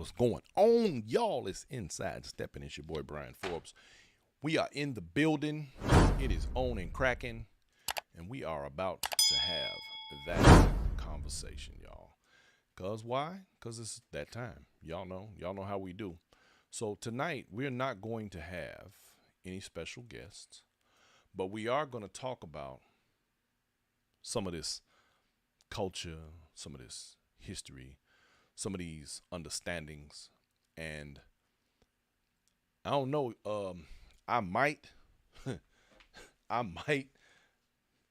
What's going on, y'all? It's Inside Steppin'. It's your boy Brian Forbes. We are in the building. It is on and cracking, and we are about to have that conversation, y'all. Cause why? Cause it's that time. Y'all know how we do. So tonight we're not going to have any special guests, but we are going to talk about some of this culture, some of this history, some of these understandings, and I don't know. I might, I might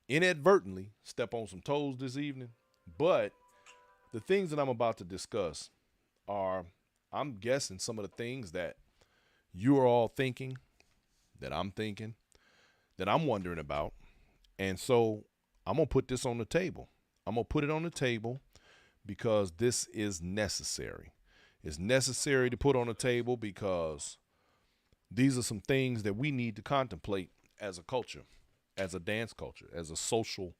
inadvertently step on some toes this evening, but the things that I'm about to discuss are, I'm guessing, some of the things that you are all thinking, that I'm thinking, that I'm wondering about, and so I'm gonna put this on the table. I'm gonna put it on the table because this is necessary. It's necessary to put on the table because these are some things that we need to contemplate as a culture, as a dance culture, as a social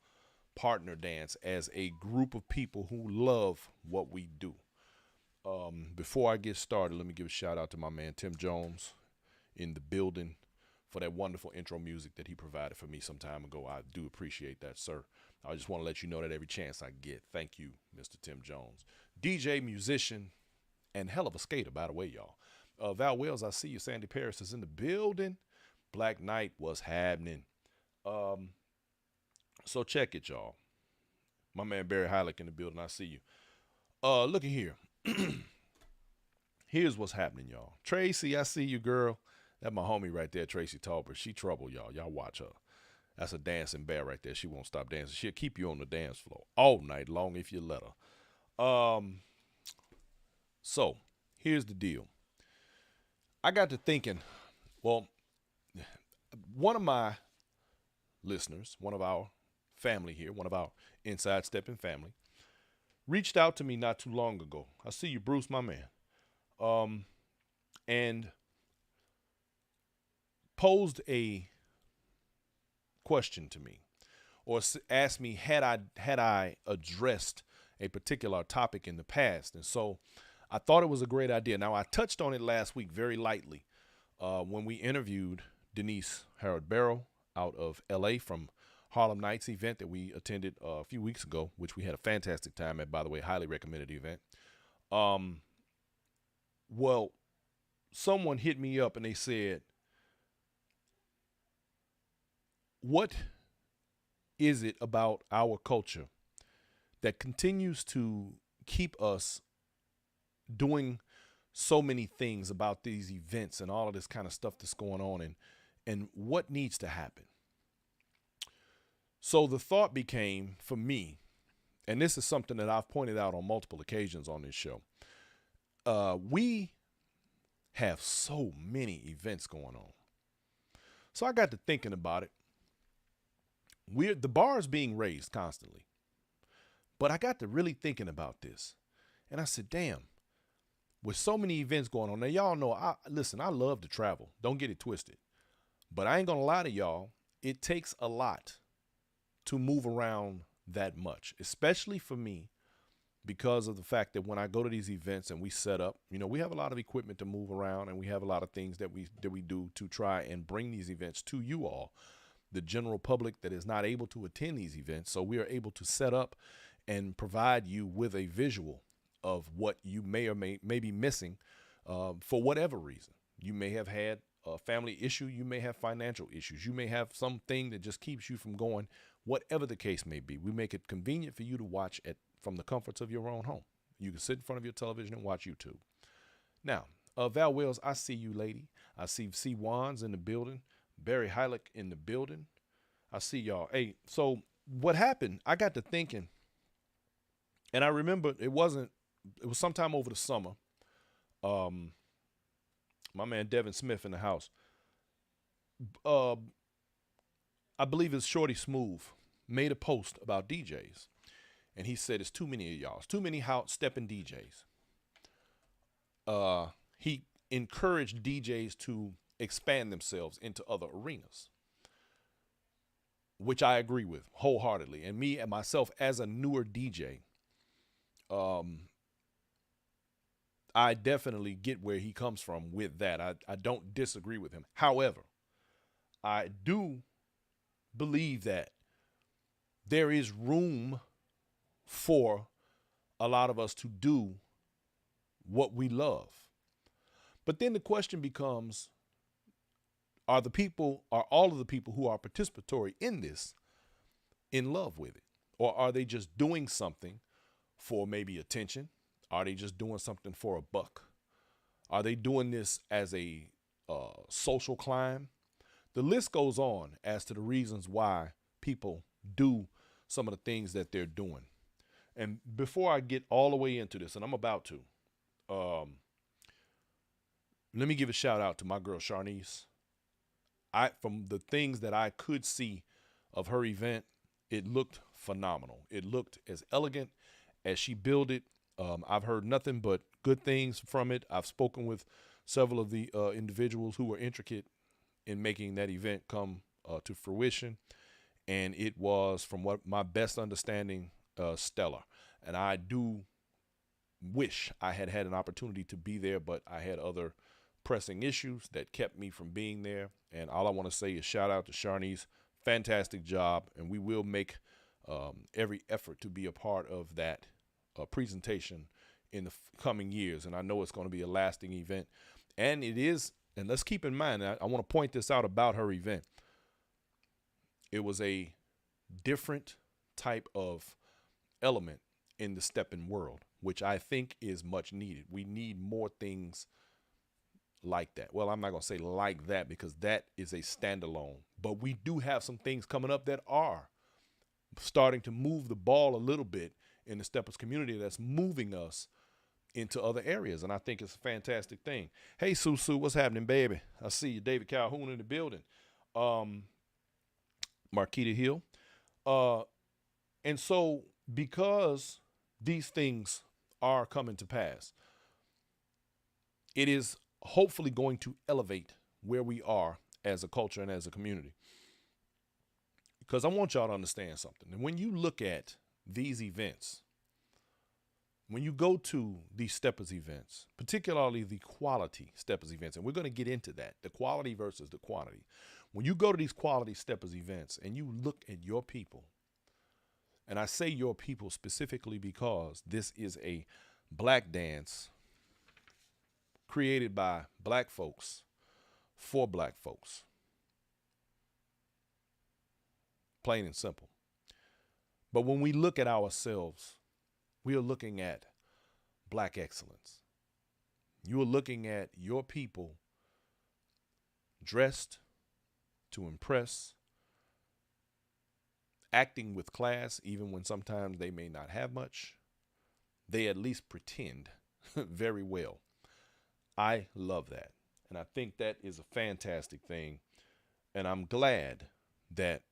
partner dance, as a group of people who love what we do. Before I get started, let me give a shout out to my man Tim Jones in the building for that wonderful intro music that he provided for me some time ago. I do appreciate that, sir. I just want to let you know that every chance I get. Thank you, Mr. Tim Jones. DJ, musician, and hell of a skater, by the way, y'all. Val Wells, I see you. Sandy Paris is in the building. Black Knight was happening. So check it, y'all. My man Barry Hylick in the building. I see you. Look at here. Here's what's happening, y'all. Tracy, I see you, girl. That's my homie right there, Tracy Talbert. She trouble, y'all. Y'all watch her. That's a dancing bear right there. She won't stop dancing. She'll keep you on the dance floor all night long if you let her. So here's the deal. I got to thinking, well, one of my listeners, one of our family here, one of our Inside Steppin' family, reached out to me not too long ago. I see you, Bruce, my man. And posed a question to me, or asked me had I addressed a particular topic in the past. And so I thought it was a great idea. Now, I touched on it last week very lightly when we interviewed Denise Harold Barrow out of LA from Harlem Nights event that we attended a few weeks ago, which we had a fantastic time at, by the way, highly recommended event. Well, someone hit me up and they said, what is it about our culture that continues to keep us doing so many things about these events and all of this kind of stuff that's going on, and what needs to happen? So the thought became for me, and this is something that I've pointed out on multiple occasions on this show. We have so many events going on. So I got to thinking about it. The bar is being raised constantly, but I got to really thinking about this, and I said, damn, with so many events going on. Now, y'all know, I love to travel. Don't get it twisted, but I ain't going to lie to y'all. It takes a lot to move around that much, especially for me, because of the fact that when I go to these events and we set up, we have a lot of equipment to move around, and we have a lot of things that we do to try and bring these events to you all, the general public that is not able to attend these events. So we are able to set up and provide you with a visual of what you may or may be missing for whatever reason. You may have had a family issue. You may have financial issues. You may have something that just keeps you from going, whatever the case may be. We make it convenient for you to watch from the comforts of your own home. You can sit in front of your television and watch YouTube. Now, Val Wells, I see you, lady. I see C. Wands in the building. Barry Hylick in the building. I see y'all. Hey, so what happened, I got to thinking, and I remember it was sometime over the summer. My man Devin Smith in the house. I believe it's Shorty Smooth made a post about DJs. And he said, it's too many of y'all. It's too many stepping DJs. He encouraged DJs to expand themselves into other arenas, which I agree with wholeheartedly. And me and myself as a newer DJ, I definitely get where he comes from with that. I don't disagree with him. However, I do believe that there is room for a lot of us to do what we love. But then the question becomes, are all of the people who are participatory in this in love with it? Or are they just doing something for maybe attention? Are they just doing something for a buck? Are they doing this as a social climb? The list goes on as to the reasons why people do some of the things that they're doing. And before I get all the way into this, and I'm about to, let me give a shout out to my girl Sharnice. From the things that I could see of her event, it looked phenomenal. It looked as elegant as she built it. I've heard nothing but good things from it. I've spoken with several of the individuals who were intricate in making that event come to fruition. And it was, from what my best understanding, stellar. And I do wish I had had an opportunity to be there, but I had other pressing issues that kept me from being there. And all I want to say is shout out to Sharnice. Fantastic job. And we will make every effort to be a part of that presentation in the coming years. And I know it's going to be a lasting event. And it is, and let's keep in mind, I want to point this out about her event. It was a different type of element in the Steppin world, which I think is much needed. We need more things like that. Well, I'm not going to say like that because that is a standalone, but we do have some things coming up that are starting to move the ball a little bit in the Steppers community that's moving us into other areas. And I think it's a fantastic thing. Hey, Susu, what's happening, baby? I see you, David Calhoun in the building. Marquita Hill. And so because these things are coming to pass, it is hopefully going to elevate where we are as a culture and as a community. Because I want y'all to understand something. And when you look at these events, when you go to these Steppers events, particularly the quality Steppers events, and we're going to get into that, the quality versus the quantity. When you go to these quality Steppers events and you look at your people, and I say your people specifically because this is a black dance created by black folks for black folks. Plain and simple. But when we look at ourselves, we are looking at black excellence. You are looking at your people dressed to impress, acting with class, even when sometimes they may not have much. They at least pretend very well. I love that. And I think that is a fantastic thing. And I'm glad that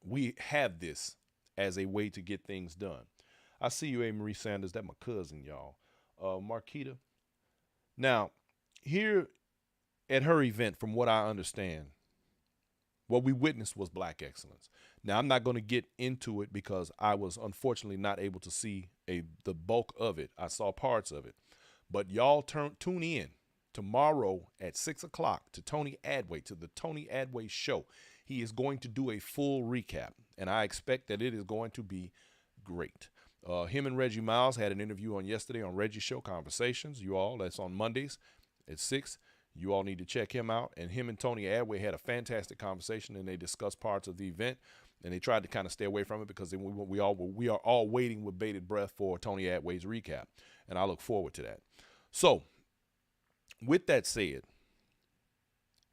we have this as a way to get things done. I see you, A. Marie Sanders. That's my cousin, y'all. Marquita. Now, here at her event, from what I understand, what we witnessed was black excellence. Now, I'm not going to get into it because I was unfortunately not able to see the bulk of it. I saw parts of it. But y'all tune in tomorrow at 6 o'clock to Tony Adway, to the Tony Adway Show. He is going to do a full recap, and I expect that it is going to be great. Him and Reggie Miles had an interview on yesterday on Reggie's Show Conversations. You all, that's on Mondays at 6. You all need to check him out. And him and Tony Adway had a fantastic conversation, and they discussed parts of the event, and they tried to kind of stay away from it because we are all waiting with bated breath for Tony Adway's recap, and I look forward to that. So, with that said,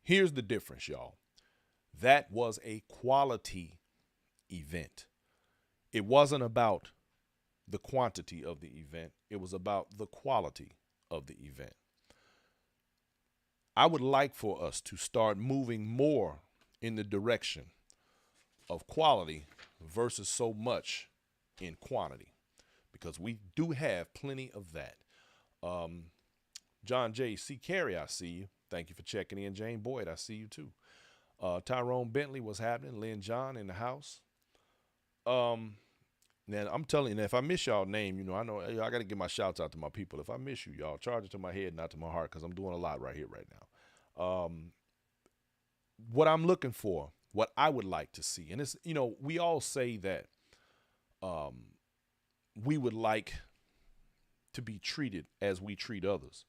here's the difference, y'all. That was a quality event. It wasn't about the quantity of the event. It was about the quality of the event. I would like for us to start moving more in the direction of quality versus so much in quantity, because we do have plenty of that. John J. C. Carey, I see you. Thank you for checking in. Jane Boyd, I see you too. Tyrone Bentley, what's happening? Lynn John in the house. Now, I'm telling you, if I miss y'all name, I know I got to give my shouts out to my people. If I miss you, y'all, charge it to my head, not to my heart, because I'm doing a lot right here, right now. What I'm looking for, what I would like to see, and it's, we all say that we would like to be treated as we treat others.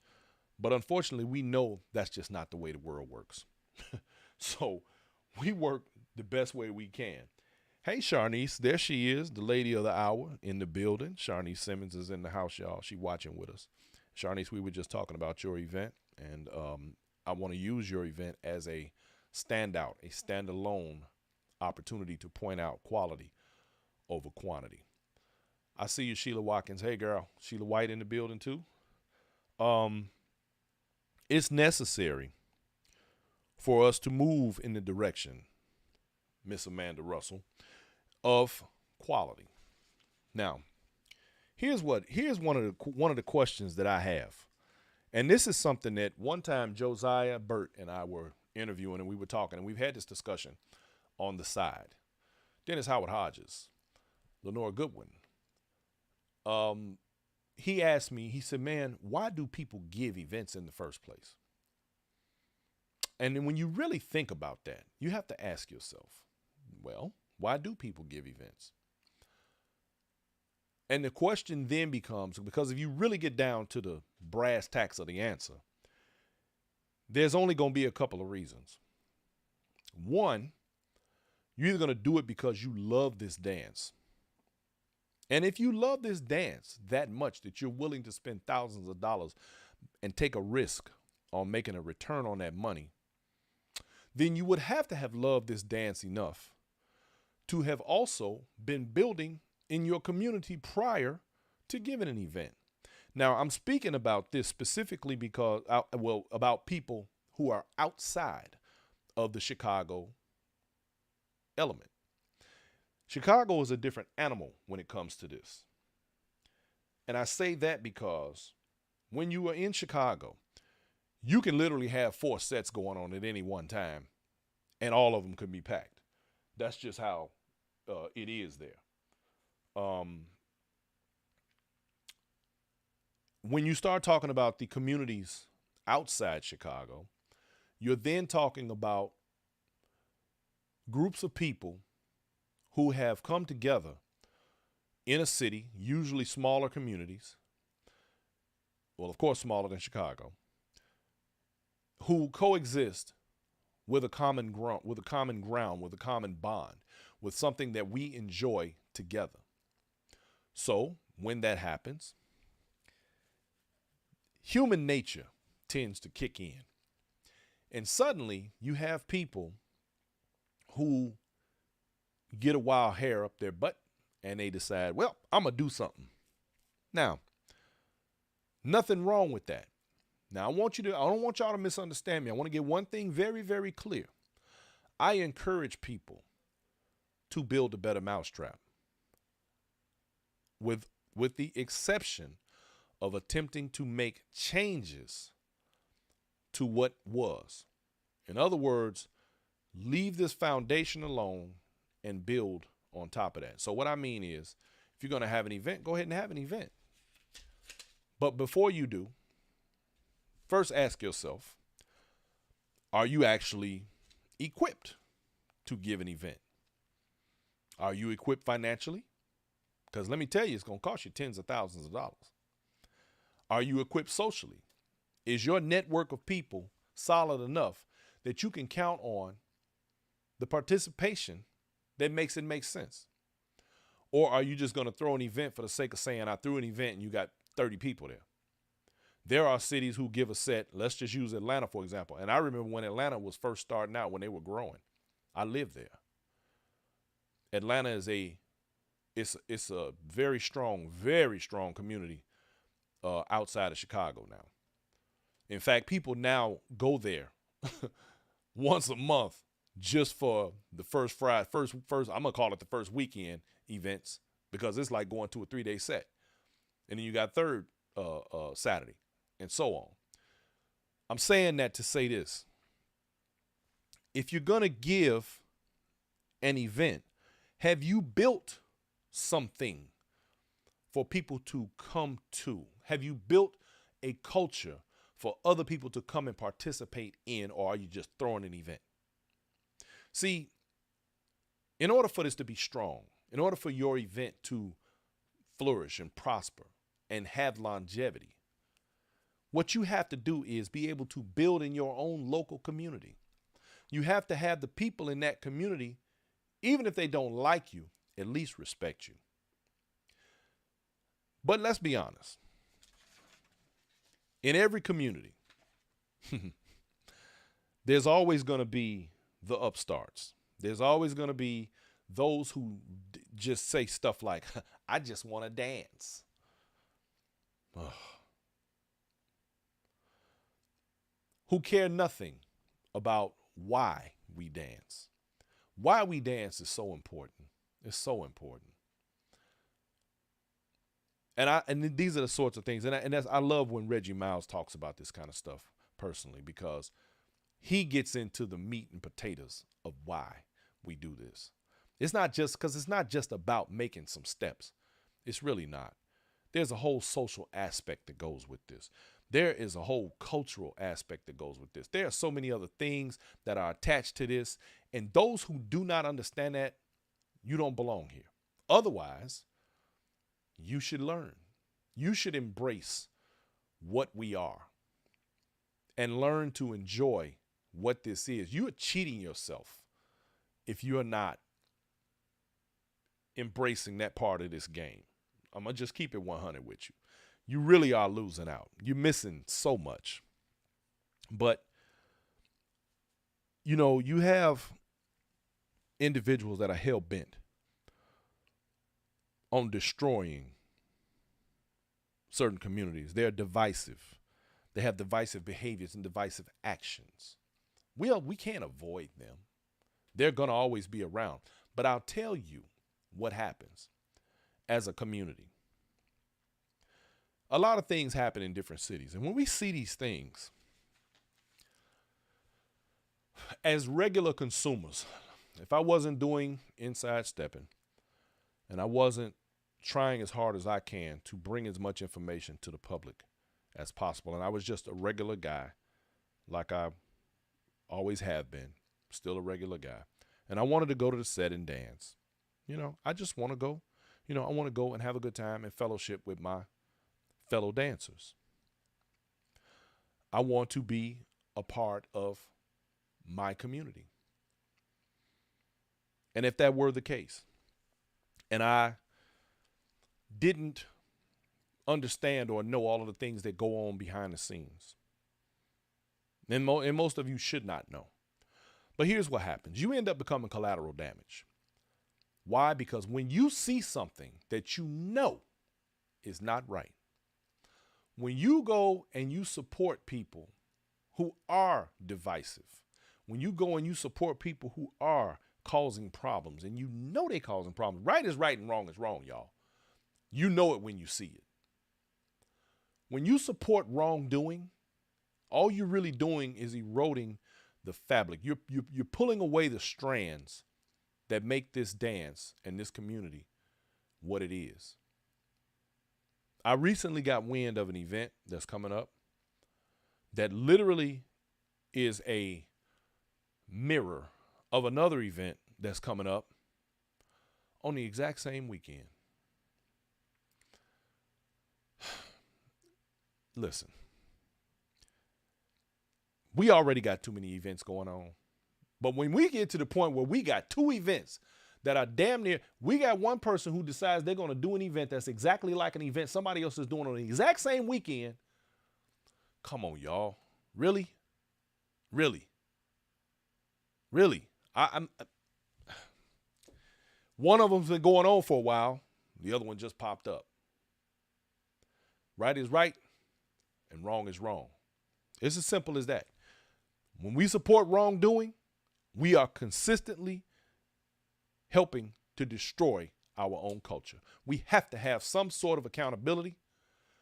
But unfortunately, we know that's just not the way the world works. So we work the best way we can. Hey, Sharnice, there she is, the lady of the hour in the building. Sharnice Simmons is in the house, y'all. She watching with us. Sharnice, we were just talking about your event, and I want to use your event as a standout, a standalone opportunity to point out quality over quantity. I see you, Sheila Watkins. Hey, girl. Sheila White in the building, too. It's necessary for us to move in the direction, Miss Amanda Russell, of quality. Now, here's one of the questions that I have. And this is something that one time Josiah Burt and I were interviewing, and we were talking, and we've had this discussion on the side. Dennis Howard Hodges, Lenore Goodwin. He asked me, he said, man, why do people give events in the first place? And then when you really think about that, you have to ask yourself, well, why do people give events? And the question then becomes, because if you really get down to the brass tacks of the answer, there's only going to be a couple of reasons. One, you're either going to do it because you love this dance. And if you love this dance that much that you're willing to spend thousands of dollars and take a risk on making a return on that money, then you would have to have loved this dance enough to have also been building in your community prior to giving an event. Now, I'm speaking about this specifically because, about people who are outside of the Chicago element. Chicago is a different animal when it comes to this. And I say that because when you are in Chicago, you can literally have 4 sets going on at any one time, and all of them can be packed. That's just how it is there. When you start talking about the communities outside Chicago, you're then talking about groups of people who have come together in a city, usually smaller communities, well, of course, smaller than Chicago, who coexist with a common ground, with a common bond, with something that we enjoy together. So when that happens, human nature tends to kick in. And suddenly you have people who get a wild hair up their butt and they decide, well, I'm going to do something. Now, nothing wrong with that. Now, I don't want y'all to misunderstand me. I want to get one thing very, very clear. I encourage people to build a better mousetrap, with the exception of attempting to make changes to what was. In other words, leave this foundation alone and build on top of that. So what I mean is, if you're going to have an event, go ahead and have an event. But before you do, first ask yourself, are you actually equipped to give an event? Are you equipped financially? Because let me tell you, it's going to cost you tens of thousands of dollars. Are you equipped socially? Is your network of people solid enough that you can count on the participation that makes it make sense? Or are you just going to throw an event for the sake of saying, I threw an event and you got 30 people there? There are cities who give a set. Let's just use Atlanta, for example. And I remember when Atlanta was first starting out, when they were growing. I lived there. Atlanta is it's a very strong community outside of Chicago now. In fact, people now go there once a month just for the first Friday, first I'm gonna call it the first weekend events, because it's like going to a 3-day set, and then you got third Saturday, and so on. I'm saying that to say this: if you're gonna give an event, have you built something for people to come to? Have you built a culture for other people to come and participate in, or are you just throwing an event? See, in order for this to be strong, in order for your event to flourish and prosper and have longevity, what you have to do is be able to build in your own local community. You have to have the people in that community, even if they don't like you, at least respect you. But let's be honest. In every community, there's always going to be the upstarts. There's always going to be those who just say stuff like, I just want to dance. Ugh. Who care nothing about why we dance. Why we dance is so important. It's so important. And these are the sorts of things. I love when Reggie Miles talks about this kind of stuff personally, because he gets into the meat and potatoes of why we do this. It's not just about making some steps. It's really not. There's a whole social aspect that goes with this. There is a whole cultural aspect that goes with this. There are so many other things that are attached to this. And those who do not understand that, you don't belong here. Otherwise, you should learn. You should embrace what we are and learn to enjoy what this is. You are cheating yourself if you are not embracing that part of this game. I'm going to just keep it 100 with you. You really are losing out. You're missing so much. But, you know, you have individuals that are hell-bent on destroying certain communities. They're divisive. They have divisive behaviors and divisive actions. We can't avoid them. They're going to always be around. But I'll tell you what happens as a community. A lot of things happen in different cities. And when we see these things, as regular consumers, if I wasn't doing Inside Steppin, and I wasn't trying as hard as I can to bring as much information to the public as possible, and I was just a regular guy, like I always have been, still a regular guy, and I wanted to go to the set and dance. You know, I just want to go. You know, I want to go and have a good time and fellowship with my fellow dancers. I want to be a part of my community. And if that were the case, and I didn't understand or know all of the things that go on behind the scenes, and most of you should not know. But here's what happens. You end up becoming collateral damage. Why? Because when you see something that you know is not right, when you go and you support people who are divisive, when you go and you support people who are causing problems, and you know they're causing problems, right is right and wrong is wrong, y'all. You know it when you see it. When you support wrongdoing, all you're really doing is eroding the fabric. You're pulling away the strands that make this dance and this community what it is. I recently got wind of an event that's coming up that literally is a mirror of another event that's coming up on the exact same weekend. Listen, we already got too many events going on. But when we get to the point where we got two events that are damn near, we got one person who decides they're going to do an event that's exactly like an event somebody else is doing on the exact same weekend. Come on, y'all. Really? Really? Really? I'm one of them's been going on for a while. The other one just popped up. Right is right and wrong is wrong. It's as simple as that. When we support wrongdoing, we are consistently helping to destroy our own culture. We have to have some sort of accountability,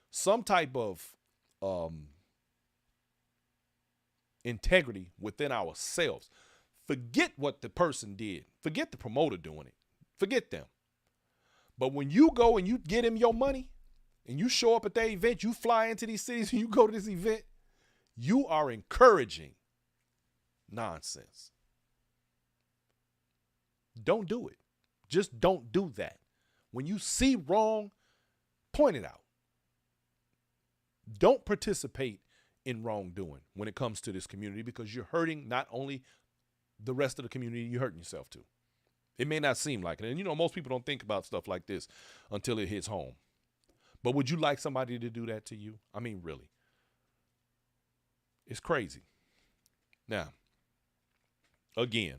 some type of integrity within ourselves. Forget what the person did. Forget the promoter doing it. Forget them. But when you go and you get him your money and you show up at their event, you fly into these cities and you go to this event, you are encouraging nonsense. Don't do it. Just don't do that. When you see wrong, point it out. Don't participate in wrongdoing when it comes to this community, because you're hurting not only the rest of the community, you're hurting yourself too. It may not seem like it. And most people don't think about stuff like this until it hits home. But would you like somebody to do that to you? I mean, really. It's crazy. Now, again,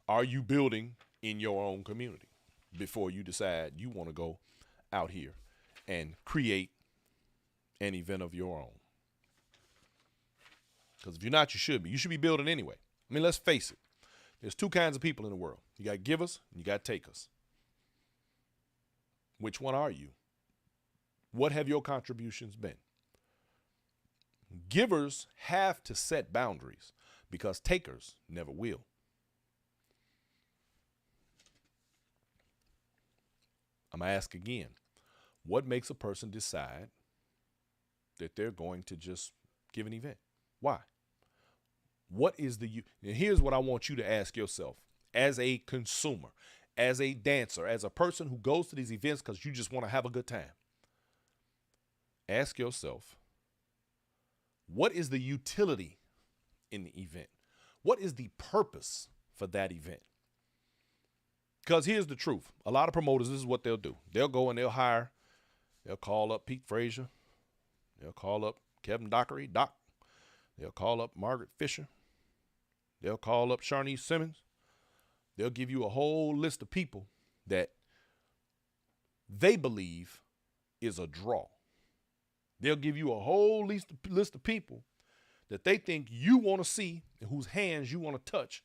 are you building in your own community before you decide you want to go out here and create an event of your own? Because if you're not, you should be. You should be building anyway. I mean, let's face it. There's two kinds of people in the world. You got givers and you got takers. Which one are you? What have your contributions been? Givers have to set boundaries because takers never will. I'm going to ask again, what makes a person decide that they're going to just give an event? Why? What is and here's what I want you to ask yourself as a consumer, as a dancer, as a person who goes to these events because you just want to have a good time. Ask yourself, what is the utility in the event? What is the purpose for that event? Because here's the truth. A lot of promoters, this is what they'll do. They'll go and they'll call up Pete Frazier. They'll call up Kevin Dockery, Doc. They'll call up Margaret Fisher. They'll call up Sharnice Simmons. They'll give you a whole list of people that they believe is a draw. They'll give you a whole list of people that they think you want to see and whose hands you want to touch.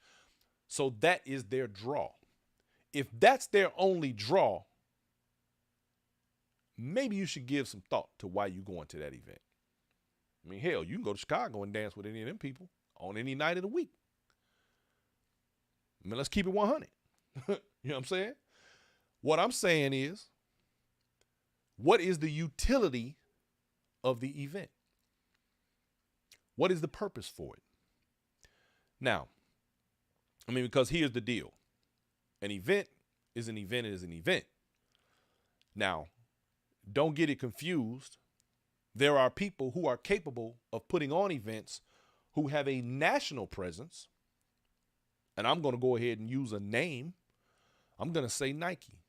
So that is their draw. If that's their only draw, maybe you should give some thought to why you're going to that event. I mean, hell, you can go to Chicago and dance with any of them people on any night of the week. I mean, let's keep it 100. You know what I'm saying? What I'm saying is, what is the utility of the event? What is the purpose for it? Now, I mean, because here's the deal. An event is an event is an event. Now, don't get it confused. There are people who are capable of putting on events who have a national presence. And I'm going to go ahead and use a name. I'm going to say Nike.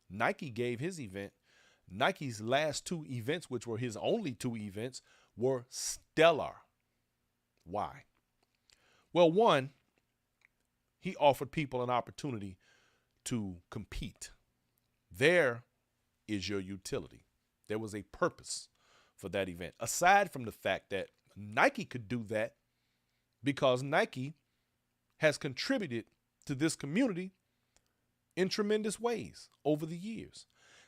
Nike gave his event. Nike's last two events, which were his only two events, were stellar. Why? Well, one, he offered people an opportunity to compete. There is your utility. There was a purpose for that event. Aside from the fact that Nike could do that because Nike has contributed to this community in tremendous ways over the years.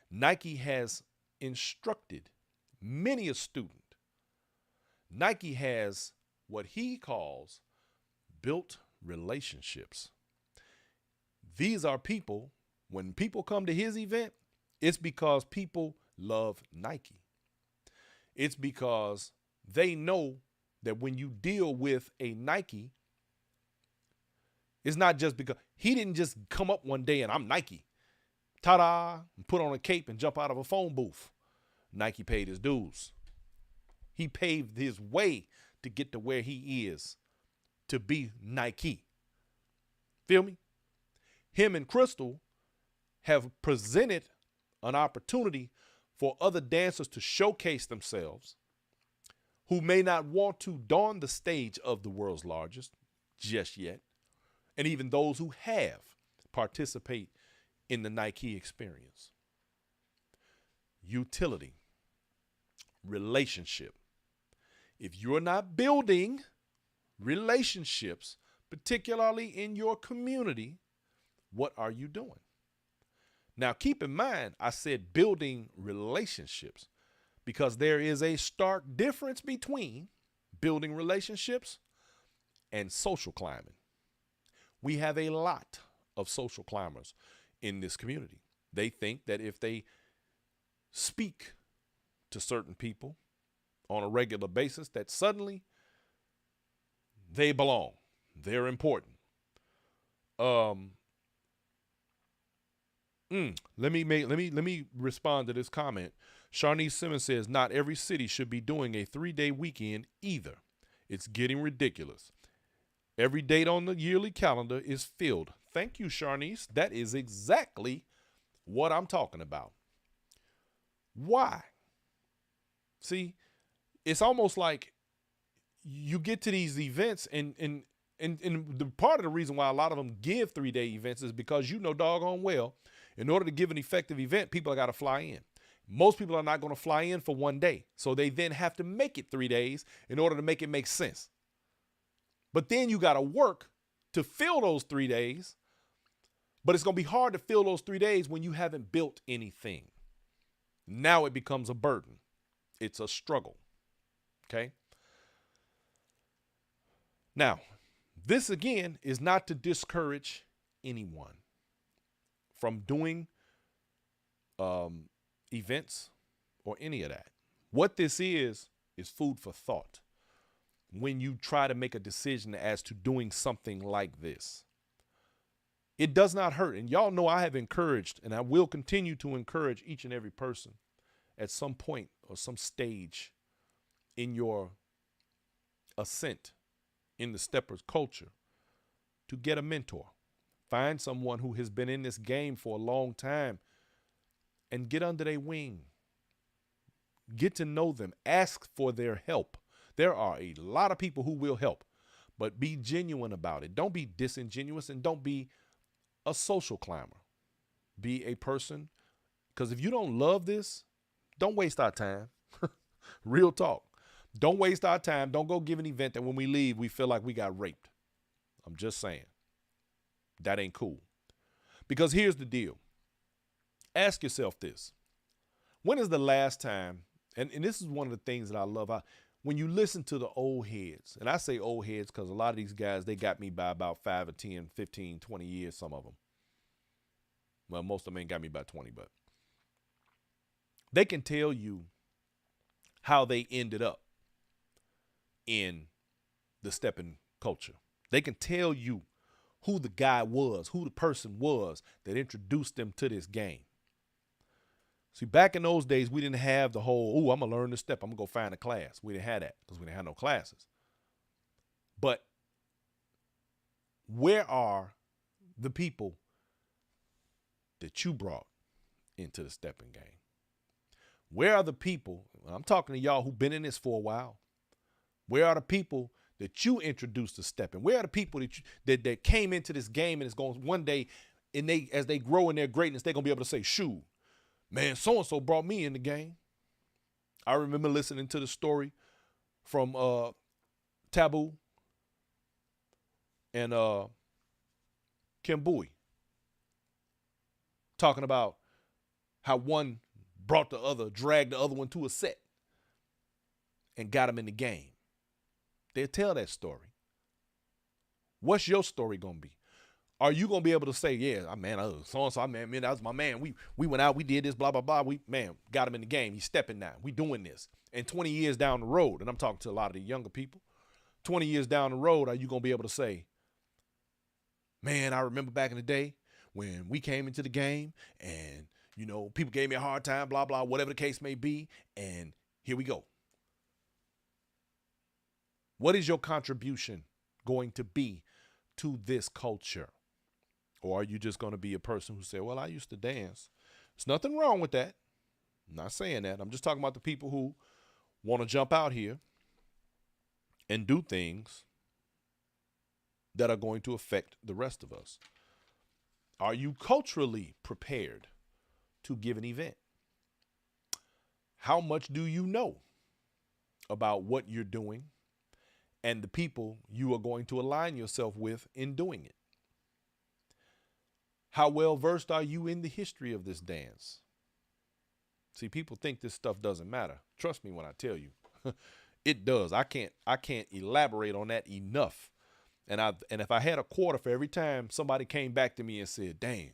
Nike has instructed many a student. Nike has what he calls built relationships. These are people, when people come to his event, it's because people love Nike. It's because they know that when you deal with a Nike, it's not just because he didn't just come up one day and I'm Nike. Ta-da, and put on a cape and jump out of a phone booth. Nike paid his dues. He paved his way to get to where he is, to be Nike. Feel me? Him and Crystal have presented an opportunity for other dancers to showcase themselves who may not want to don the stage of the world's largest just yet, and even those who have participate in the Nike experience. Utility, relationship. If you're not building relationships, particularly in your community, what are you doing? Now, keep in mind, I said building relationships because there is a stark difference between building relationships and social climbing. We have a lot of social climbers in this community. They think that if they speak to certain people on a regular basis, that suddenly they belong. They're important. Let me respond to this comment. Sharnice Simmons says, not every city should be doing a 3-day weekend either. It's getting ridiculous. Every date on the yearly calendar is filled. Thank you, Sharnice. That is exactly what I'm talking about. Why? See, it's almost like you get to these events and the part of the reason why a lot of them give 3-day events is because you know doggone well, in order to give an effective event, people got to fly in. Most people are not going to fly in for 1 day. So they then have to make it 3 days in order to make it make sense. But then you got to work to fill those 3 days. But it's going to be hard to fill those 3 days when you haven't built anything. Now it becomes a burden. It's a struggle. Okay? Now, this again is not to discourage anyone from doing events or any of that. What this is food for thought when you try to make a decision as to doing something like this. It does not hurt. And y'all know I have encouraged, and I will continue to encourage each and every person at some point or some stage in your ascent in the steppers culture to get a mentor. Find someone who has been in this game for a long time and get under their wing. Get to know them. Ask for their help. There are a lot of people who will help, but be genuine about it. Don't be disingenuous and don't be a social climber. Be a person, because if you don't love this, don't waste our time. Real talk. Don't waste our time. Don't go give an event that when we leave, we feel like we got raped. I'm just saying. That ain't cool. Because here's the deal. Ask yourself this. When is the last time, and this is one of the things that I love, when you listen to the old heads, and I say old heads because a lot of these guys, they got me by about 5 or 10, 15, 20 years, some of them. Well, most of them ain't got me by 20, but they can tell you how they ended up in the stepping culture. They can tell you who the guy was, who the person was that introduced them to this game. See, back in those days, we didn't have the whole, I'm going to learn the step. I'm going to go find a class. We didn't have that because we didn't have no classes. But where are the people that you brought into the stepping game? Where are the people, I'm talking to y'all who've been in this for a while. Where are the people that you introduced to stepping? Where are the people that came into this game and it's going one day, and as they grow in their greatness, they're going to be able to say, shoot, man, so-and-so brought me in the game. I remember listening to the story from Taboo and Kim Bowie talking about how one brought the other, dragged the other one to a set and got him in the game. They'll tell that story. What's your story going to be? Are you going to be able to say, yeah, man, so-and-so, man, that was my man. We went out, we did this, blah, blah, blah. We, man, got him in the game. He's stepping now. We doing this. And 20 years down the road, and I'm talking to a lot of the younger people, 20 years down the road, are you going to be able to say, man, I remember back in the day when we came into the game and, you know, people gave me a hard time, blah, blah, whatever the case may be, and here we go. What is your contribution going to be to this culture? Or are you just going to be a person who say, well, I used to dance. There's nothing wrong with that. I'm not saying that. I'm just talking about the people who want to jump out here and do things that are going to affect the rest of us. Are you culturally prepared to give an event? How much do you know about what you're doing and the people you are going to align yourself with in doing it? How well versed are you in the history of this dance? See, people think this stuff doesn't matter. Trust me when I tell you, it does. I can't elaborate on that enough. And if I had a quarter for every time somebody came back to me and said, dang,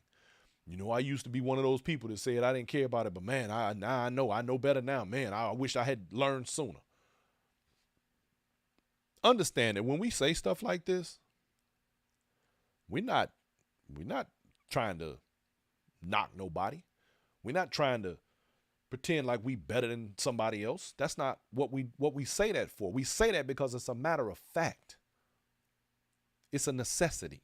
You know, I used to be one of those people that said I didn't care about it, but man, now I know better now. Man, I wish I had learned sooner. Understand that when we say stuff like this, we're not trying to knock nobody. We're not trying to pretend like we better than somebody else. That's not what we say that for. We say that because it's a matter of fact. It's a necessity.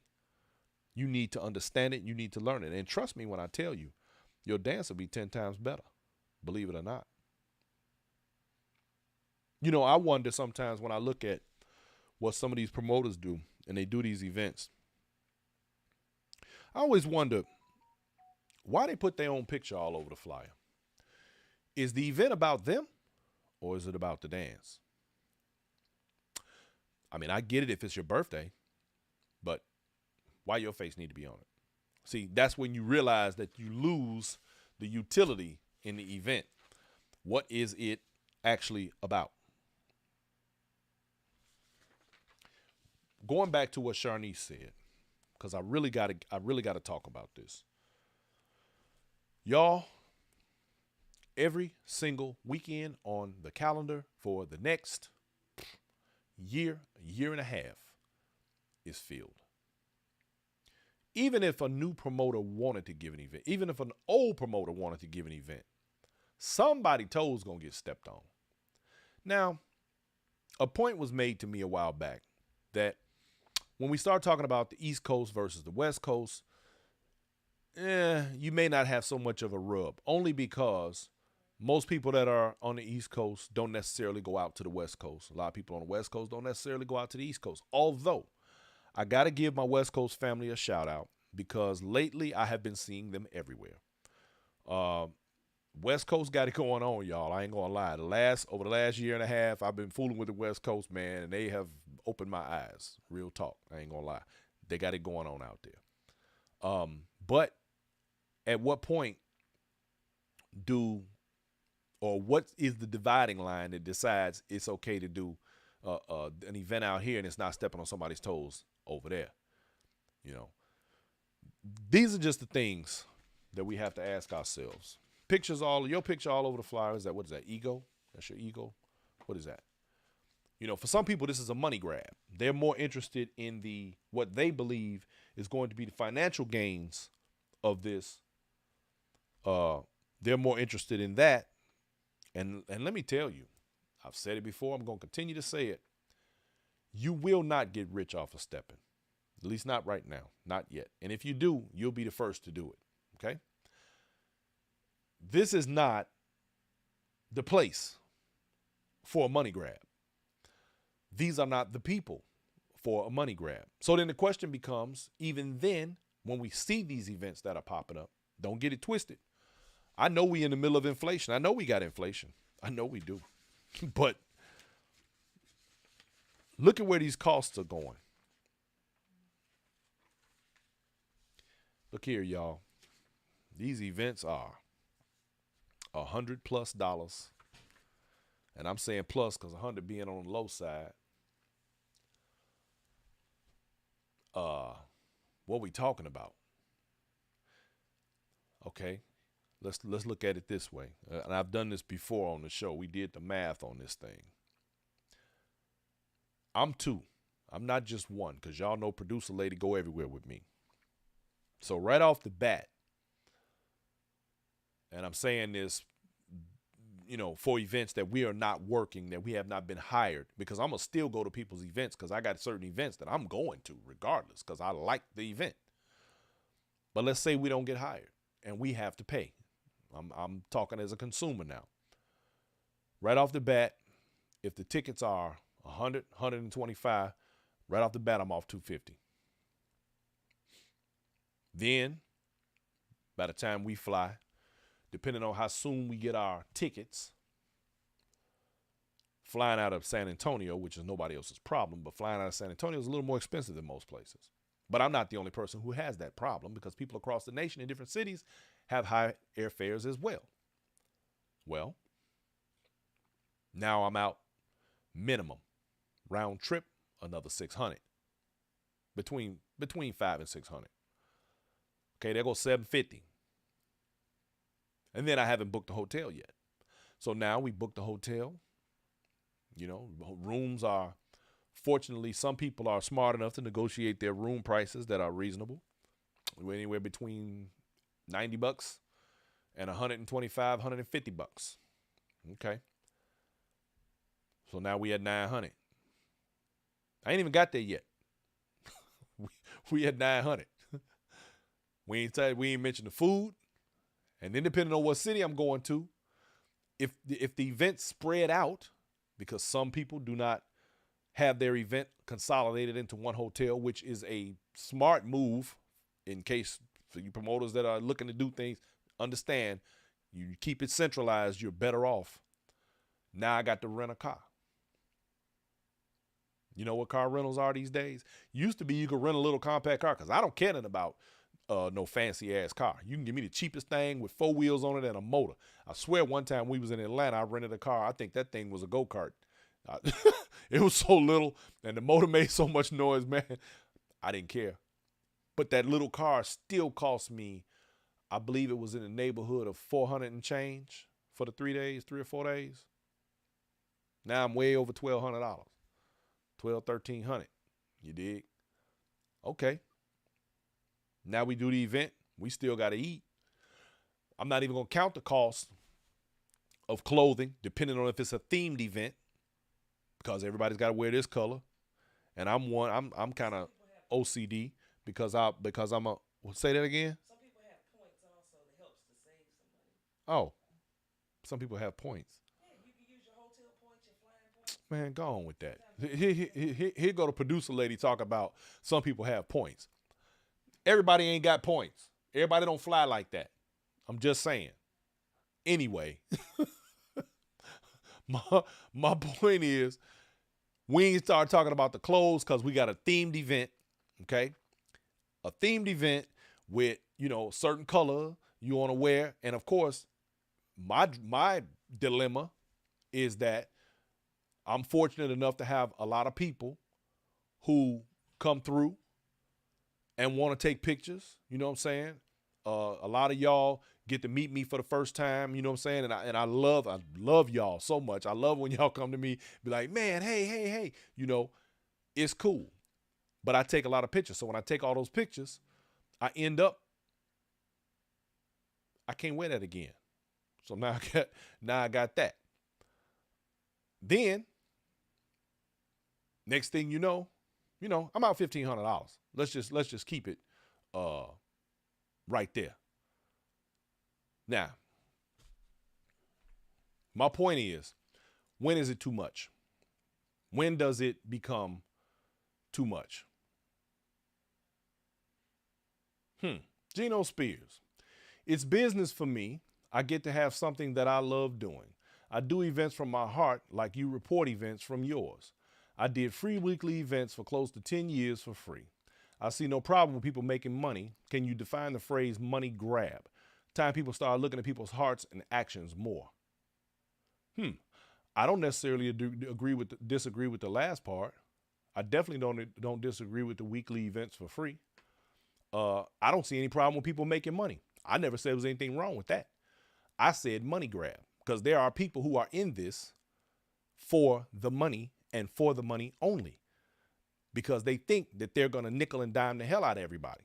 You need to understand it. You need to learn it. And trust me when I tell you, your dance will be 10 times better, believe it or not. You know, I wonder sometimes when I look at what some of these promoters do and they do these events, I always wonder why they put their own picture all over the flyer. Is the event about them or is it about the dance? I mean, I get it if it's your birthday, but why your face need to be on it? See, that's when you realize that you lose the utility in the event. What is it actually about? Going back to what Sharnice said, because I really got to talk about this. Y'all, every single weekend on the calendar for the next year, a year and a half is filled. Even if a new promoter wanted to give an event, even if an old promoter wanted to give an event, somebody's toes gonna get stepped on. Now, a point was made to me a while back that when we start talking about the East Coast versus the West Coast, you may not have so much of a rub, only because most people that are on the East Coast don't necessarily go out to the West Coast. A lot of people on the West Coast don't necessarily go out to the East Coast. Although, I got to give my West Coast family a shout out because lately I have been seeing them everywhere. West Coast got it going on, y'all. I ain't going to lie. Over the last year and a half, I've been fooling with the West Coast, man, and they have opened my eyes. Real talk. I ain't going to lie. They got it going on out there. But at what point what is the dividing line that decides it's okay to do an event out here and it's not stepping on somebody's toes over there? You know, these are just the things that we have to ask ourselves. Your picture all over the flyer. What is that? Ego? That's your ego? What is that? You know, for some people, this is a money grab. They're more interested in what they believe is going to be the financial gains of this. They're more interested in that. And let me tell you, I've said it before, I'm going to continue to say it. You will not get rich off of stepping. At least not right now. Not yet. And if you do, you'll be the first to do it. Okay? This is not the place for a money grab. These are not the people for a money grab. So then the question becomes, even then, when we see these events that are popping up, don't get it twisted. I know we in the middle of inflation. I know we got inflation. I know we do. But look at where these costs are going. Look here, y'all. These events are $100+ and I'm saying plus because 100 being on the low side. What we talking about? Okay, let's look at it this way. And I've done this before on the show. We did the math on this thing. I'm two. I'm not just one, because y'all know producer lady go everywhere with me. So right off the bat, and I'm saying this, you know, for events that we are not working, that we have not been hired, because I'm going to still go to people's events because I got certain events that I'm going to regardless because I like the event. But let's say we don't get hired and we have to pay. I'm talking as a consumer now. Right off the bat, if the tickets are 100, 125, right off the bat, I'm off 250. Then, by the time we fly, depending on how soon we get our tickets, flying out of San Antonio, which is nobody else's problem, but flying out of San Antonio is a little more expensive than most places. But I'm not the only person who has that problem, because people across the nation in different cities have high airfares as well. Well, now I'm out minimum round trip another 600, between 500 and 600. Okay, there goes 750. And then I haven't booked the hotel yet. So now we booked the hotel. You know, rooms are, fortunately, some people are smart enough to negotiate their room prices that are reasonable. We're anywhere between $90 and $125, $150. Okay. So now we at 900. I ain't even got there yet. we at 900. We ain't mentioned the food. And then depending on what city I'm going to, if the event's spread out, because some people do not have their event consolidated into one hotel, which is a smart move in case for you promoters that are looking to do things, understand you keep it centralized, you're better off. Now I got to rent a car. You know what car rentals are these days? Used to be you could rent a little compact car because I don't care nothing about no fancy ass car. You can give me the cheapest thing with 4 wheels on it and a motor. I swear one time we was in Atlanta, I rented a car. I think that thing was a go-kart. It was so little and the motor made so much noise, man. I didn't care. But that little car still cost me, I believe it was in the neighborhood of 400 and change for the 3 days, 3 or 4 days. Now I'm way over $1,200. 1,300. You dig? Okay. Now we do the event. We still got to eat. I'm not even going to count the cost of clothing, depending on if it's a themed event, because everybody's got to wear this color. And I'm kind of OCD because I'm a, say that again? Some people have points also that helps to save some money. Oh, some people have points. Yeah, you can use your hotel points, your flying points. Man, go on with that. Here go the producer lady talk about some people have points. Everybody ain't got points. Everybody don't fly like that. I'm just saying. Anyway, my point is, we ain't start talking about the clothes because we got a themed event, okay? A themed event with, you know, certain color you want to wear. And of course, my dilemma is that I'm fortunate enough to have a lot of people who come through and want to take pictures. You know what I'm saying? A lot of y'all get to meet me for the first time. You know what I'm saying? And I love y'all so much. I love when y'all come to me, be like, man, hey. You know, it's cool. But I take a lot of pictures. So when I take all those pictures, I end up, I can't wear that again. So now I got that. Then, next thing you know, I'm out $1,500. Let's just keep it right there. Now, my point is, when is it too much? When does it become too much? Geno Spears. It's business for me. I get to have something that I love doing. I do events from my heart like you report events from yours. I did free weekly events for close to 10 years for free. I see no problem with people making money. Can you define the phrase money grab? Time people start looking at people's hearts and actions more. I don't necessarily disagree with the last part. I definitely don't disagree with the weekly events for free. I don't see any problem with people making money. I never said there was anything wrong with that. I said money grab because there are people who are in this for the money and for the money only because they think that they're going to nickel and dime the hell out of everybody.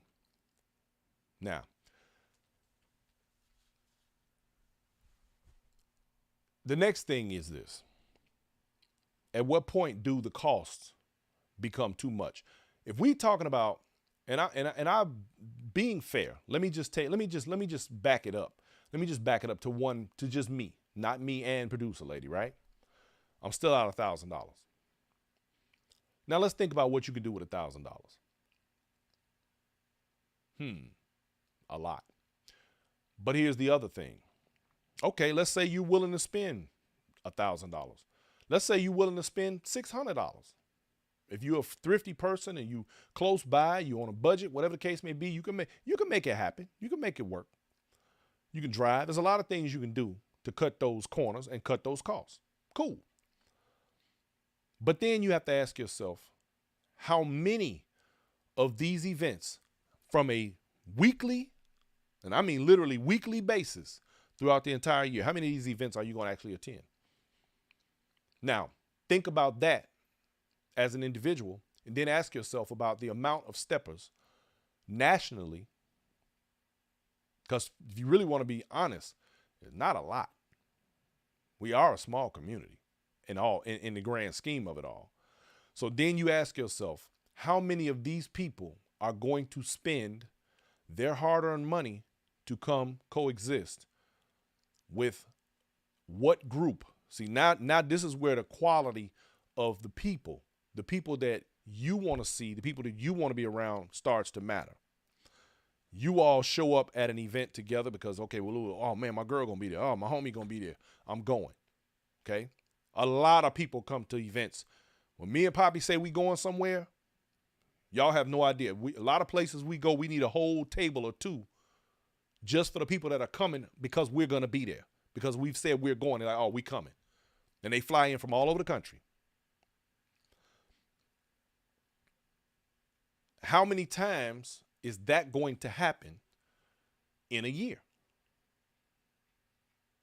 Now, the next thing is this. At what point do the costs become too much? If we talking about, and I being fair, let me just back it up. Let me just back it up to just me, not me and producer lady, right? I'm still out $1,000. Now let's think about what you can do with $1,000. A lot. But here's the other thing. Okay, let's say you're willing to spend $1,000. Let's say you're willing to spend $600. If you're a thrifty person and you close by, you on a budget, whatever the case may be, you can make it happen. You can make it work. You can drive. There's a lot of things you can do to cut those corners and cut those costs. Cool. But then you have to ask yourself, how many of these events from a weekly, and I mean literally weekly basis, throughout the entire year? How many of these events are you going to actually attend? Now, think about that as an individual, and then ask yourself about the amount of steppers nationally, because if you really want to be honest, it's not a lot. We are a small community in the grand scheme of it all. So then you ask yourself, how many of these people are going to spend their hard-earned money to come coexist with what group? See, now this is where the quality of the people that you want to see, the people that you want to be around starts to matter. You all show up at an event together because, okay, well, oh man, my girl gonna be there. Oh, my homie gonna be there. I'm going. Okay. A lot of people come to events. When me and Poppy say we going somewhere, y'all have no idea. A lot of places we go, we need a whole table or two just for the people that are coming because we're gonna be there. Because we've said we're going. They're like, oh, we coming. And they fly in from all over the country. How many times is that going to happen in a year?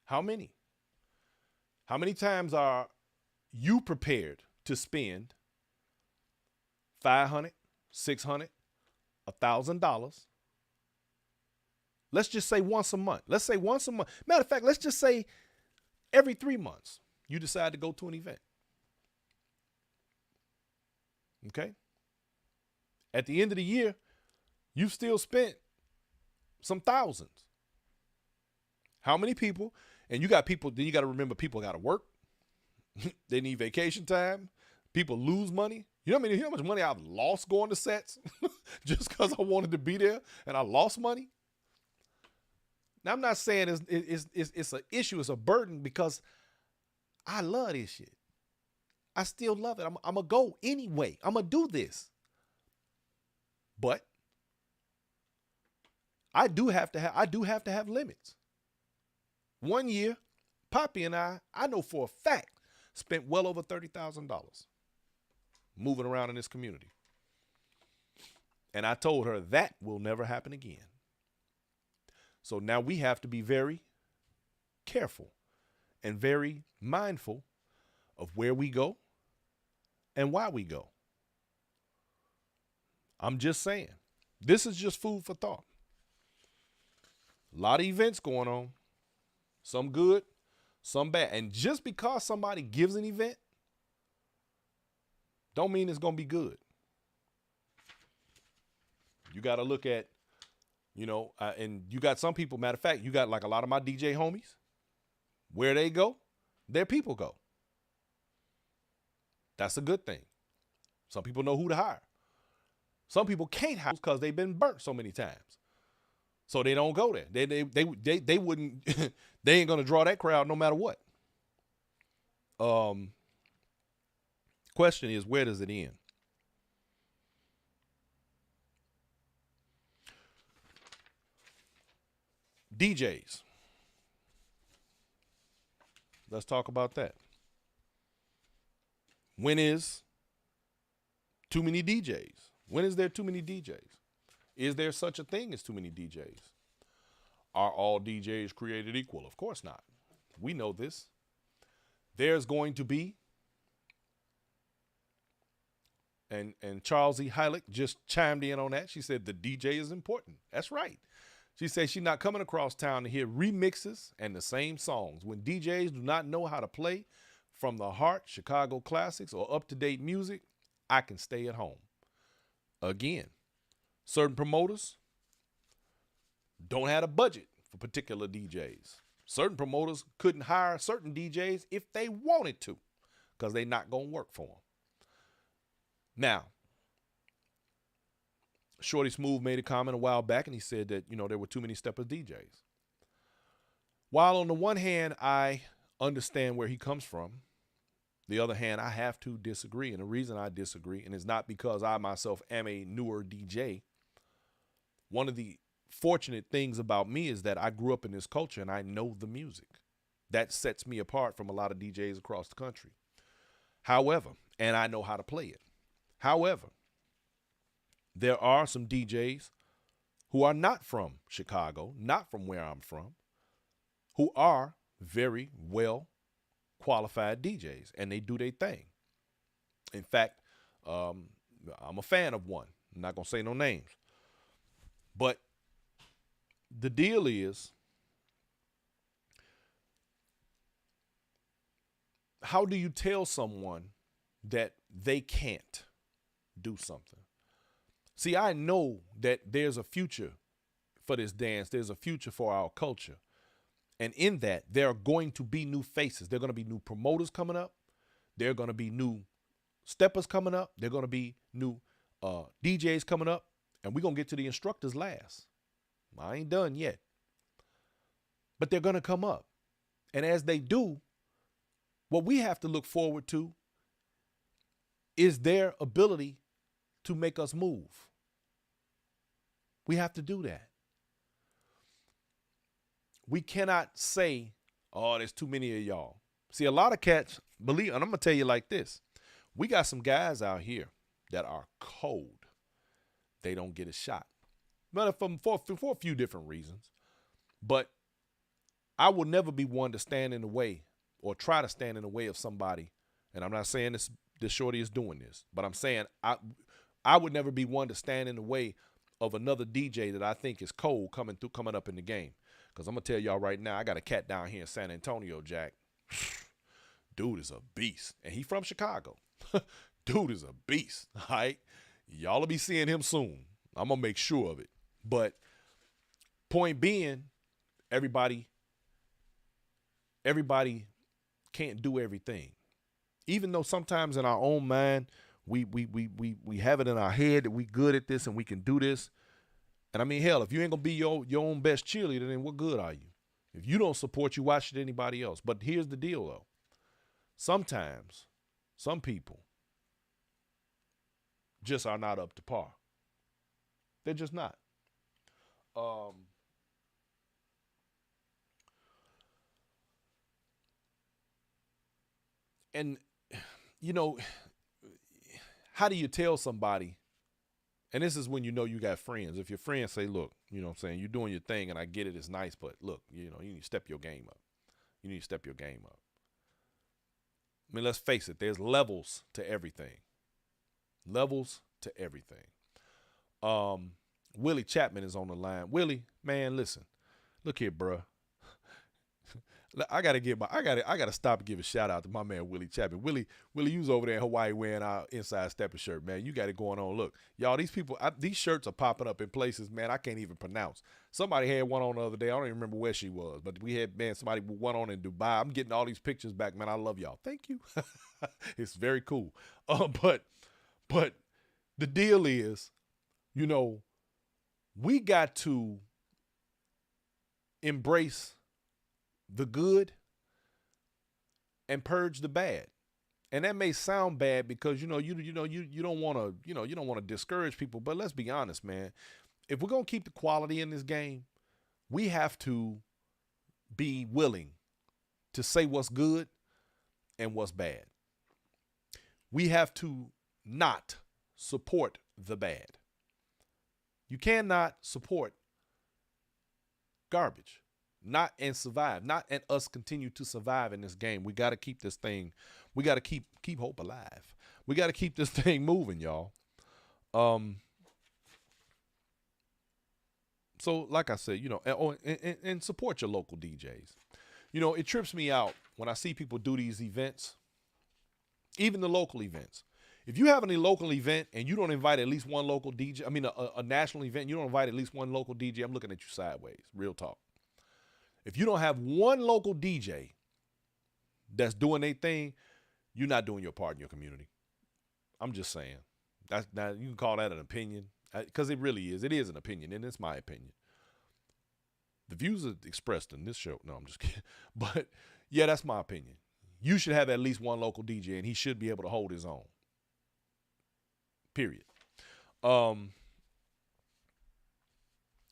How many? How many times are you prepared to spend $500, $600, $1,000? Let's just say once a month. Let's say once a month. Matter of fact, let's just say every 3 months you decide to go to an event. Okay? At the end of the year, you've still spent some thousands. How many people? And you got people, then you got to remember people got to work. They need vacation time. People lose money. You know how much money I've lost going to sets just because I wanted to be there and I lost money? Now, I'm not saying it's an issue, it's a burden, because I love this shit. I still love it. I'm going to go anyway. I'm going to do this. But I do have to have limits. One year, Poppy and I know for a fact, spent well over $30,000 moving around in this community. And I told her that will never happen again. So now we have to be very careful and very mindful of where we go and why we go. I'm just saying, this is just food for thought. A lot of events going on, some good, some bad. And just because somebody gives an event, don't mean it's going to be good. You got to look at, and you got some people, matter of fact, you got like a lot of my DJ homies, where they go, their people go. That's a good thing. Some people know who to hire. Some people can't hire because they've been burnt so many times. So they don't go there. They wouldn't, they ain't going to draw that crowd no matter what. Question is, where does it end? DJs. Let's talk about that. When is too many DJs? When is there too many DJs? Is there such a thing as too many DJs? Are all DJs created equal? Of course not. We know this. There's going to be, and Charles E. Heilig just chimed in on that. She said the DJ is important. That's right. She said she's not coming across town to hear remixes and the same songs. When DJs do not know how to play from the heart, Chicago classics, or up-to-date music, I can stay at home. Again, certain promoters don't have a budget for particular DJs. Certain promoters couldn't hire certain DJs if they wanted to, because they're not going to work for them. Now, Shorty Smooth made a comment a while back, and he said that, there were too many steppers DJs. While on the one hand, I understand where he comes from, the other hand, I have to disagree. And the reason I disagree, and it's not because I myself am a newer DJ. One of the fortunate things about me is that I grew up in this culture and I know the music. That sets me apart from a lot of DJs across the country. However, and I know how to play it. However, there are some DJs who are not from Chicago, not from where I'm from, who are very well qualified DJs, and they do their thing. In fact, I'm a fan of one. I'm not going to say no names. But the deal is, how do you tell someone that they can't do something? See, I know that there's a future for this dance. There's a future for our culture. And in that, there are going to be new faces. There are going to be new promoters coming up. There are going to be new steppers coming up. There are going to be new DJs coming up. And we're going to get to the instructors last. I ain't done yet. But they're going to come up. And as they do, what we have to look forward to is their ability to make us move. We have to do that. We cannot say, oh, there's too many of y'all. See, a lot of cats believe, and I'm going to tell you like this. We got some guys out here that are cold. They don't get a shot. But for a few different reasons. But I will never be one to stand in the way or try to stand in the way of somebody. And I'm not saying this shorty is doing this, but I'm saying I would never be one to stand in the way of another DJ that I think is cold coming up in the game. Because I'm going to tell y'all right now, I got a cat down here in San Antonio, Jack. Dude is a beast. And he from Chicago. Dude is a beast. All right? Y'all will be seeing him soon. I'm going to make sure of it. But point being, everybody can't do everything. Even though sometimes in our own mind, we have it in our head that we good at this and we can do this. And I mean, hell, if you ain't going to be your own best cheerleader, then what good are you? If you don't support you, why should anybody else? But here's the deal, though. Sometimes, some people just are not up to par. They're just not. And, you know, how do you tell somebody? And this is when you know you got friends. If your friends say, look, you know what I'm saying, you're doing your thing and I get it, it's nice, but look, you know, you need to step your game up. You need to step your game up. I mean, let's face it, there's levels to everything. Levels to everything. Willie Chapman is on the line. Willie, man, listen. Look here, bruh. I gotta stop and give a shout out to my man Willie Chapman. Willie, you was over there in Hawaii wearing our inside Steppin shirt, man. You got it going on. Look, y'all, these people, these shirts are popping up in places, man, I can't even pronounce. Somebody had one on the other day. I don't even remember where she was, but we had, man, somebody with one on in Dubai. I'm getting all these pictures back, man. I love y'all. Thank you. It's very cool. But the deal is, you know, we got to embrace the good and purge the bad. And that may sound bad because you don't want to discourage people, but let's be honest, man. If we're going to keep the quality in this game, we have to be willing to say what's good and what's bad. We have to not support the bad. You cannot support garbage. Not and survive, not and us continue to survive in this game. We got to keep this thing. We got to keep hope alive. We got to keep this thing moving, y'all. So like I said, you know, and support your local DJs. You know, it trips me out when I see people do these events, even the local events. If you have any local event and you don't invite at least one local DJ, I mean a national event, you don't invite at least one local DJ, I'm looking at you sideways. Real talk. If you don't have one local DJ that's doing their thing, you're not doing your part in your community. I'm just saying. Now you can call that an opinion, because it really is. It is an opinion, and it's my opinion. The views are expressed in this show. No, I'm just kidding. But yeah, that's my opinion. You should have at least one local DJ, and he should be able to hold his own. Period. Let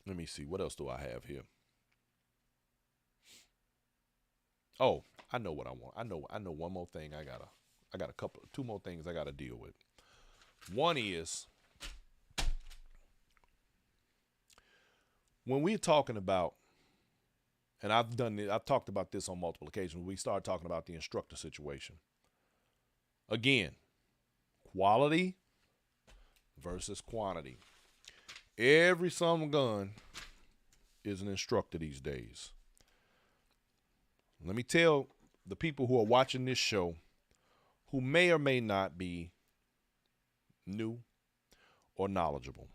me see. What else do I have here? Oh, I know what I want. I know one more thing. I got two more things I gotta deal with. One is when we're talking about and I've talked about this on multiple occasions. We started talking about the instructor situation. Again, quality versus quantity. Every summer gun is an instructor these days. Let me tell the people who are watching this show, who may or may not be new or knowledgeable.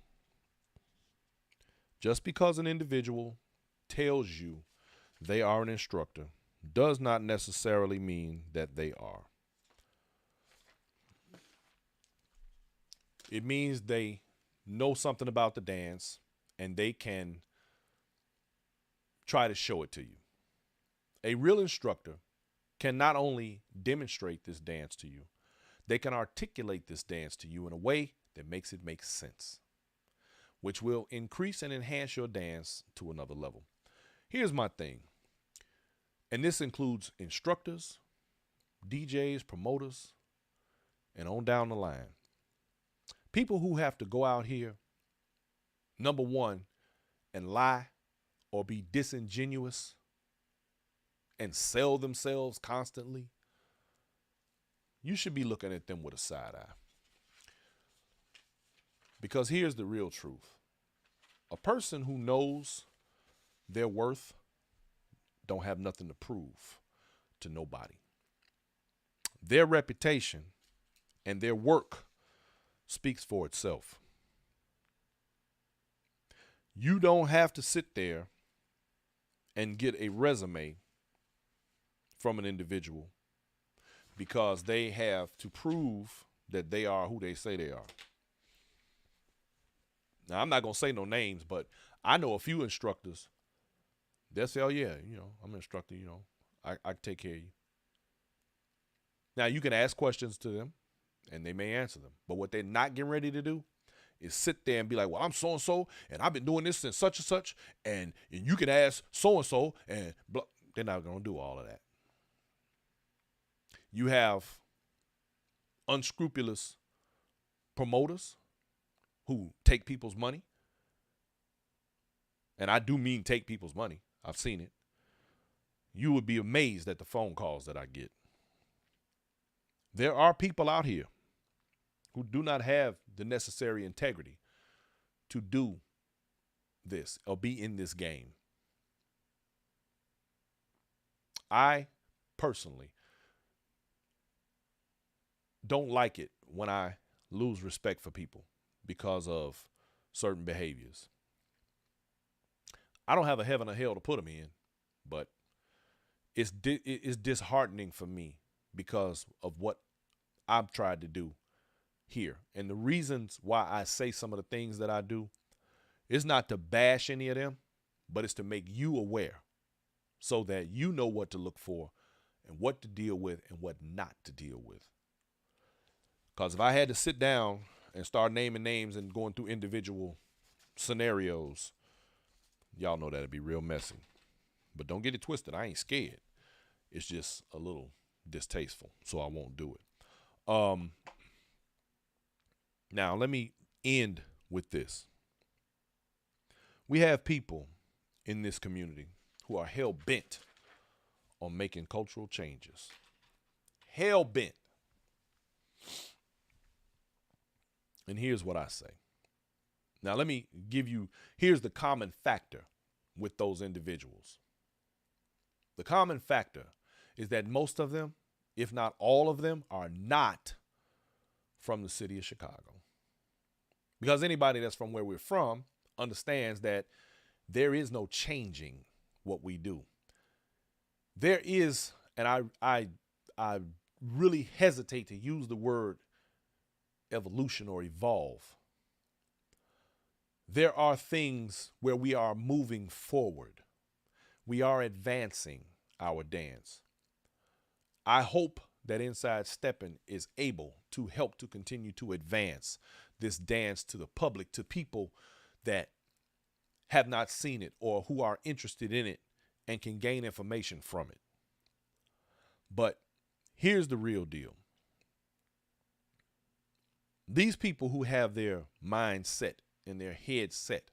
Just because an individual tells you they are an instructor does not necessarily mean that they are. It means they know something about the dance and they can try to show it to you. A real instructor can not only demonstrate this dance to you, they can articulate this dance to you in a way that makes it make sense, which will increase and enhance your dance to another level. Here's my thing, and this includes instructors, DJs, promoters, and on down the line. People who have to go out here, number one, and lie or be disingenuous and sell themselves constantly, you should be looking at them with a side eye. Because here's the real truth. A person who knows their worth don't have nothing to prove to nobody. Their reputation and their work speaks for itself. You don't have to sit there and get a resume from an individual because they have to prove that they are who they say they are. Now, I'm not going to say no names, but I know a few instructors. They'll say, oh, yeah, I'm an instructor, I can take care of you. Now, you can ask questions to them, and they may answer them. But what they're not getting ready to do is sit there and be like, well, I'm so-and-so, and I've been doing this since such and such, and you can ask so-and-so, and blah. They're not going to do all of that. You have unscrupulous promoters who take people's money. And I do mean take people's money. I've seen it. You would be amazed at the phone calls that I get. There are people out here who do not have the necessary integrity to do this or be in this game. I personally don't like it when I lose respect for people because of certain behaviors. I don't have a heaven or hell to put them in, but it's disheartening for me because of what I've tried to do here. And the reasons why I say some of the things that I do is not to bash any of them, but it's to make you aware so that you know what to look for and what to deal with and what not to deal with. Because if I had to sit down and start naming names and going through individual scenarios, y'all know that'd be real messy. But don't get it twisted. I ain't scared. It's just a little distasteful, so I won't do it. Now, let me end with this. We have people in this community who are hell-bent on making cultural changes. Hell-bent. And here's what I say. Now, let me give you, here's the common factor with those individuals. The common factor is that most of them, if not all of them, are not from the city of Chicago. Because anybody that's from where we're from understands that there is no changing what we do. There is, and I really hesitate to use the word evolution or evolve. There are things where we are moving forward. We are advancing our dance. I hope that Inside Steppin is able to help to continue to advance this dance to the public, to people that have not seen it or who are interested in it and can gain information from it. But here's the real deal. These people who have their mind set and their head set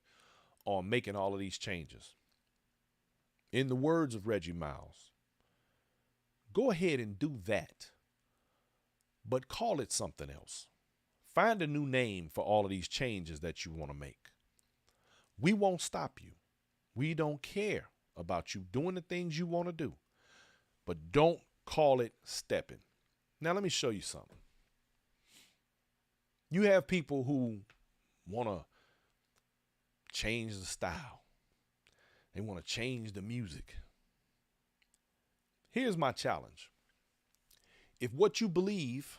on making all of these changes, In the words of Reggie Miles, go ahead and do that, but call it something else. Find a new name for all of these changes that you want to make. We won't stop you. We don't care about you doing the things you want to do, but don't call it stepping. Now, let me show you something. You have people who want to change the style. They want to change the music. Here's my challenge. If what you believe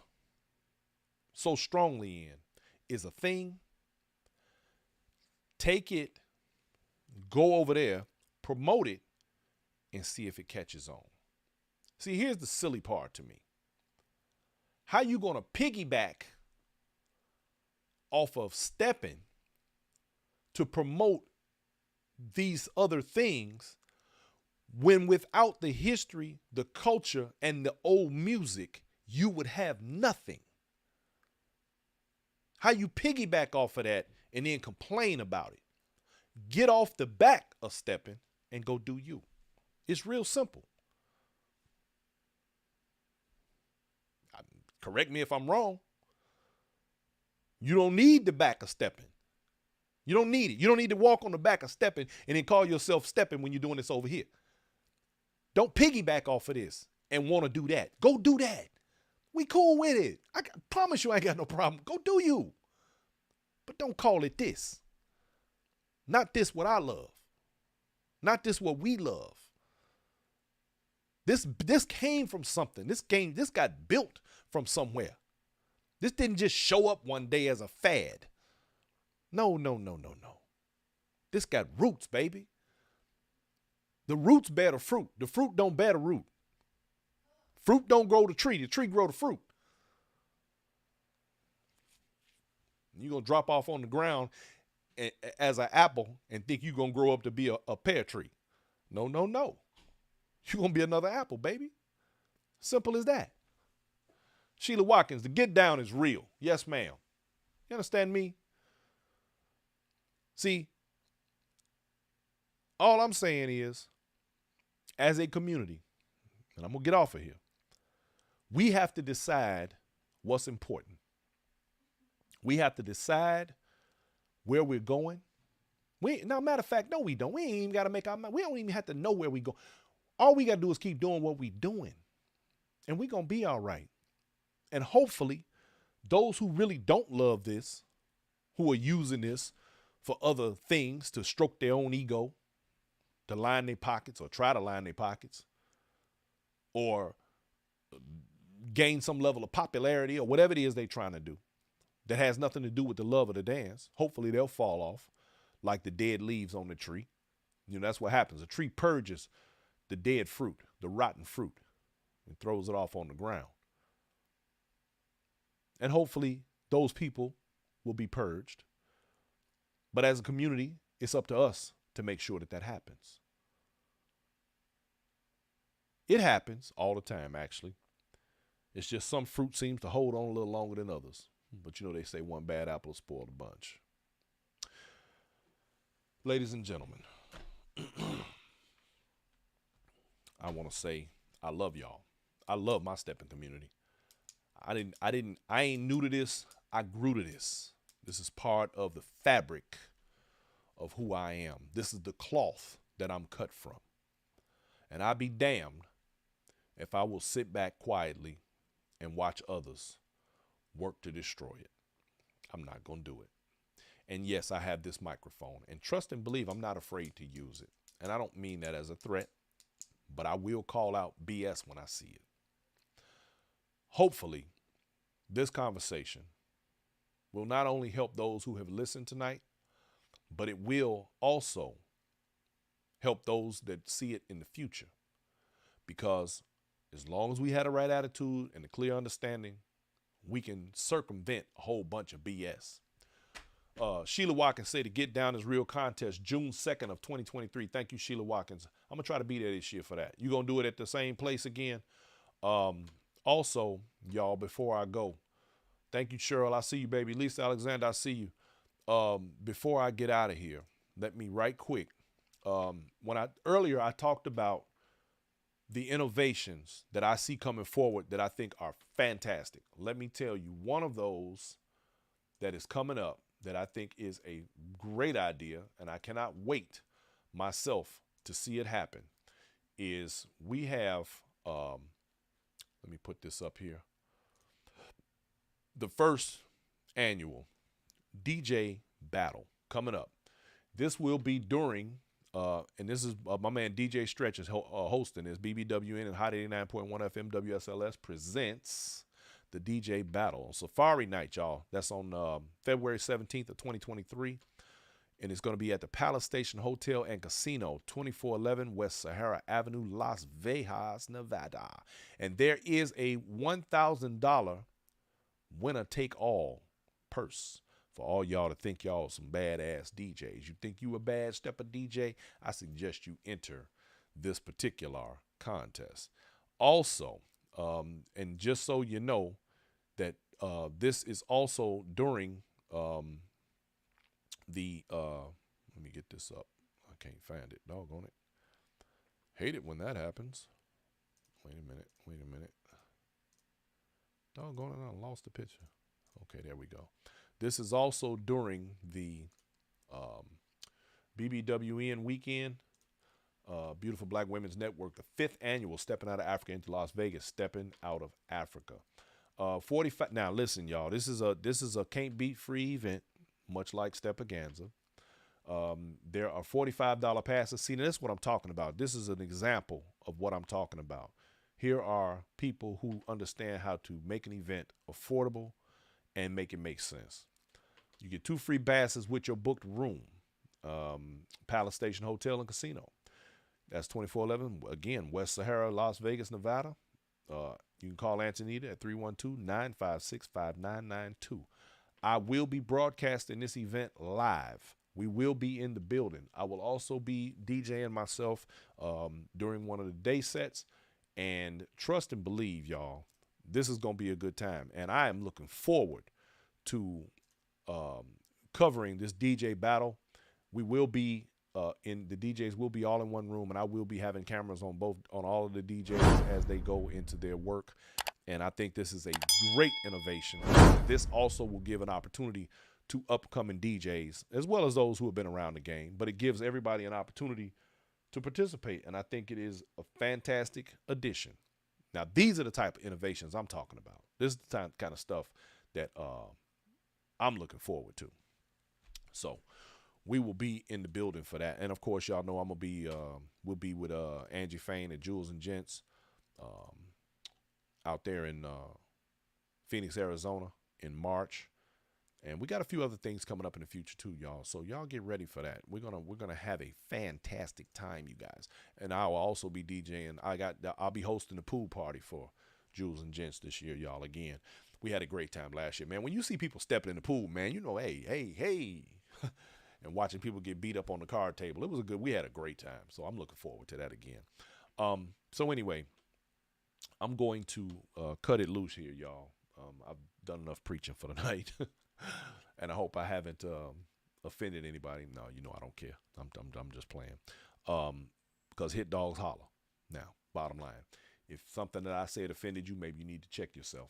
so strongly in is a thing, take it, go over there, promote it, and see if it catches on. See, here's the silly part to me. How you going to piggyback off of Steppin to promote these other things when without the history, the culture, and the old music, you would have nothing? How you piggyback off of that and then complain about it? Get off the back of Steppin and go do you. It's real simple. Correct me if I'm wrong. You don't need the back of Steppin. You don't need it. You don't need to walk on the back of Steppin and then call yourself Steppin when you're doing this over here. Don't piggyback off of this and want to do that. Go do that. We cool with it. I promise you I ain't got no problem. Go do you. But don't call it this. Not this what I love. Not this what we love. This came from something. This got built from somewhere. This didn't just show up one day as a fad. No. This got roots, baby. The roots bear the fruit. The fruit don't bear the root. Fruit don't grow the tree grow the fruit. You're going to drop off on the ground as an apple and think you're going to grow up to be a pear tree. No. You're going to be another apple, baby. Simple as that. Sheila Watkins, the get down is real. Yes, ma'am. You understand me? See, all I'm saying is, as a community, and I'm going to get off of here, we have to decide what's important. We have to decide where we're going. Now, matter of fact, no, we don't. We ain't even got to make our mind. We don't even have to know where we go. All we got to do is keep doing what we're doing, and we're going to be all right. And hopefully, those who really don't love this, who are using this for other things to stroke their own ego, to line their pockets or try to line their pockets, or gain some level of popularity or whatever it is they're trying to do that has nothing to do with the love of the dance, hopefully they'll fall off like the dead leaves on the tree. You know, that's what happens. A tree purges the dead fruit, the rotten fruit, and throws it off on the ground. And hopefully those people will be purged. But as a community, it's up to us to make sure that happens. It happens all the time, actually. It's just some fruit seems to hold on a little longer than others. But you know, they say one bad apple will spoil the bunch. Ladies and gentlemen, I want to say I love y'all. I love my Steppin community. I ain't new to this. I grew to this. This is part of the fabric of who I am. This is the cloth that I'm cut from. And I'll be damned if I will sit back quietly and watch others work to destroy it. I'm not going to do it. And yes, I have this microphone. And trust and believe I'm not afraid to use it. And I don't mean that as a threat, but I will call out BS when I see it. Hopefully, this conversation will not only help those who have listened tonight, but it will also help those that see it in the future. Because as long as we had the right attitude and a clear understanding, we can circumvent a whole bunch of BS. Sheila Watkins said the Get Down is Real contest, June 2nd of 2023. Thank you, Sheila Watkins. I'm going to try to be there this year for that. You going to do it at the same place again? Also, y'all, before I go, thank you, Cheryl. I see you, baby. Lisa Alexander, I see you. Before I get out of here, let me right quick Earlier I talked about the innovations that I see coming forward that I think are fantastic. Let me tell you, one of those that is coming up that I think is a great idea, and I cannot wait myself to see it happen, is we have, let me put this up here, the first annual DJ battle coming up. This will be during, and this is my man DJ Stretch is hosting this. BBWN and Hot 89.1 FM WSLS presents the DJ battle on Safari Night, y'all. That's on February 17th of 2023. And it's going to be at the Palace Station Hotel and Casino, 2411 West Sahara Avenue, Las Vegas, Nevada. And there is a $1,000 winner-take-all purse for all y'all to think y'all some badass DJs. You think you a bad stepper DJ? I suggest you enter this particular contest. Also, and just so you know that this is also during let me get this up. I can't find it. Doggone it. Hate it when that happens. Wait a minute. Doggone it, I lost the picture. Okay, there we go. This is also during the BBWN weekend. Beautiful Black Women's Network, the 5th annual Stepping Out of Africa into Las Vegas, Stepping Out of Africa. 45. Now listen, y'all. This is a can't beat free event, much like Steppaganza. There are $45 passes. See, this is what I'm talking about. This is an example of what I'm talking about. Here are people who understand how to make an event affordable and make it make sense. You get 2 free passes with your booked room. Palace Station Hotel and Casino. That's 2411, again, West Sahara, Las Vegas, Nevada. You can call Antonita at 312-956-5992. I will be broadcasting this event live. We will be in the building. I will also be DJing myself during one of the day sets. And trust and believe, y'all, this is going to be a good time. And I am looking forward to covering this DJ battle. We will be the DJs will be all in one room, and I will be having cameras on all of the DJs as they go into their work. And I think this is a great innovation. This also will give an opportunity to upcoming DJs, as well as those who have been around the game, but it gives everybody an opportunity to participate. And I think it is a fantastic addition. Now, these are the type of innovations I'm talking about. This is the kind of stuff that I'm looking forward to. So we will be in the building for that. And of course, y'all know I'm going to be, we'll be with Angie Fain at Jules and Gents out there in Phoenix, Arizona in March. And we got a few other things coming up in the future too, y'all. So y'all get ready for that. We're gonna have a fantastic time, you guys. And I will also be DJing. I'll be hosting the pool party for Jules and Gents this year, y'all. Again, we had a great time last year, man. When you see people stepping in the pool, man, you know, hey, and watching people get beat up on the card table, we had a great time. So I'm looking forward to that again. So anyway, I'm going to cut it loose here, y'all. I've done enough preaching for the night. And I hope I haven't offended anybody. No, you know I don't care. I'm just playing. Because hit dogs holler. Now, bottom line, if something that I said offended you, maybe you need to check yourself.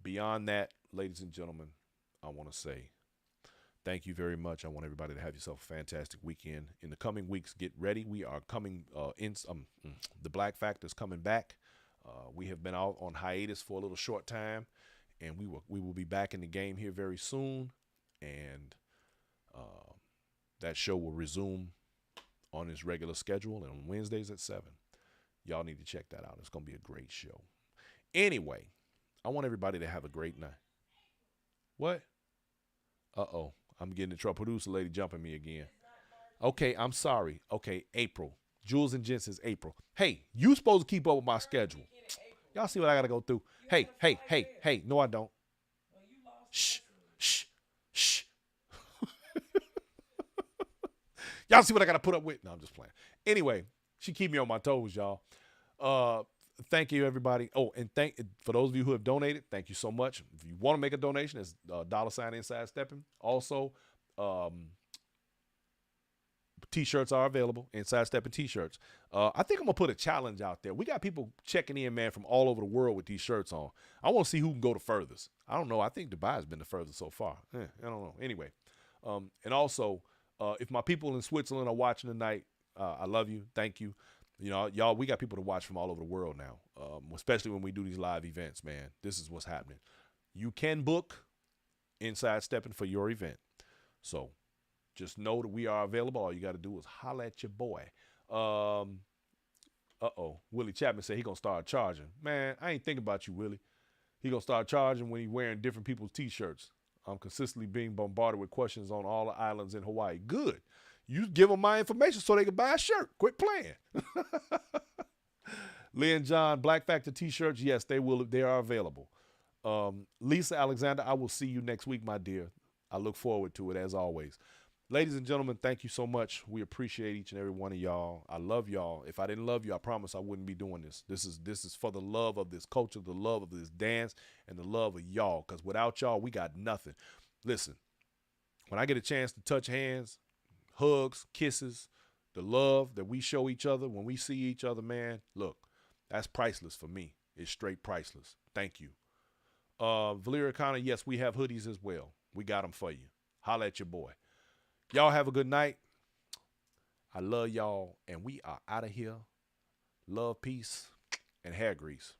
Beyond that, ladies and gentlemen, I want to say thank you very much. I want everybody to have yourself a fantastic weekend. In the coming weeks, get ready. We are coming the Black Factor is coming back. We have been out on hiatus for a little short time. And we will be back in the game here very soon, and that show will resume on its regular schedule and on Wednesdays at 7. Y'all need to check that out. It's going to be a great show. Anyway, I want everybody to have a great night. What? Uh-oh. I'm getting in trouble. Producer lady jumping me again. Okay, I'm sorry. Okay, April. Jules and Gents is April. Hey, you supposed to keep up with my schedule. Y'all see what I got to go through? Hey. No, I don't. Shh. Y'all see what I got to put up with? No, I'm just playing. Anyway, she keep me on my toes, y'all. Thank you, everybody. Oh, and for those of you who have donated, thank you so much. If you want to make a donation, it's $sign Inside Steppin. Also, T-shirts are available, Inside Steppin T-shirts. I think I'm going to put a challenge out there. We got people checking in, man, from all over the world with these shirts on. I want to see who can go the furthest. I don't know. I think Dubai has been the furthest so far. I don't know. Anyway, and also, if my people in Switzerland are watching tonight, I love you. Thank you. You know, y'all, we got people to watch from all over the world now, especially when we do these live events, man. This is what's happening. You can book Inside Steppin for your event. So just know that we are available. All you got to do is holler at your boy. Willie Chapman said he going to start charging. Man, I ain't thinking about you, Willie. He going to start charging when he wearing different people's T-shirts. I'm consistently being bombarded with questions on all the islands in Hawaii. Good. You give them my information so they can buy a shirt. Quit playing. Lee and John, Black Factor T-shirts. Yes, they are available. Lisa Alexander, I will see you next week, my dear. I look forward to it as always. Ladies and gentlemen, thank you so much. We appreciate each and every one of y'all. I love y'all. If I didn't love you, I promise I wouldn't be doing this. This is for the love of this culture, the love of this dance, and the love of y'all. Because without y'all, we got nothing. Listen, when I get a chance to touch hands, hugs, kisses, the love that we show each other when we see each other, man, look, that's priceless for me. It's straight priceless. Thank you. Valeria Connor, yes, we have hoodies as well. We got them for you. Holla at your boy. Y'all have a good night. I love y'all, and we are out of here. Love, peace, and hair grease.